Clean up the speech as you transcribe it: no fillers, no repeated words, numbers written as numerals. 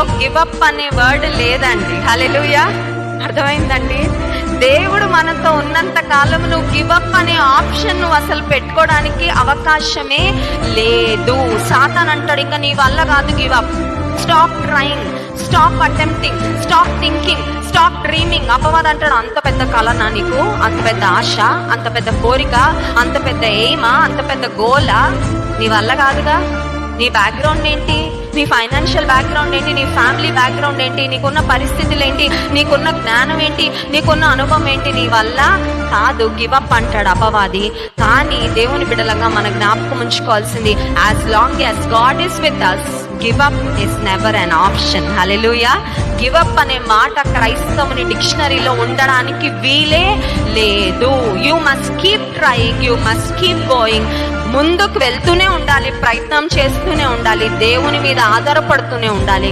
బైబిల్లో give up అనే word లేదండి. హల్లెలూయా, అర్థమైందండి? దేవుడు మనతో ఉన్నంత కాలం నువ్వు గివ్ అప్ అనే ఆప్షన్ నువ్వు అసలు పెట్టుకోవడానికి అవకాశమే లేదు. సాతాన్ అంటాడు, ఇంకా నీ వల్ల కాదు, give up, stop trying, stop attempting, stop thinking, stop dreaming. అపవాదం అంటాడు, అంత పెద్ద కలనా నీకు, అంత పెద్ద ఆశ, అంత పెద్ద కోరిక, అంత పెద్ద ఎయిమా, అంత పెద్ద గోలా, నీ వల్ల కాదుగా. నీ బ్యాక్గ్రౌండ్ ఏంటి, నీ ఫైనాన్షియల్ బ్యాక్గ్రౌండ్ ఏంటి, నీ ఫ్యామిలీ బ్యాక్గ్రౌండ్ ఏంటి, నీకున్న పరిస్థితులు ఏంటి, నీకున్న జ్ఞానం ఏంటి, నీకున్న అనుభవం ఏంటి, నీ వల్ల కాదు, గివప్ అంటాడు అపవాది. కానీ దేవుని బిడ్డలంగా మన జ్ఞాపకం ఉంచుకోవాల్సింది, as long as God is with us, give up is never an option. Hallelujah. Give up అనే మాట క్రైస్తవుని డిక్షనరీలో ఉండడానికి వీలే లేదు. You must keep trying, you must keep going. ముందుకు వెళ్తూనే ఉండాలి, ప్రయత్నం చేస్తూనే ఉండాలి, దేవుని మీద ఆధారపడుతూనే ఉండాలి.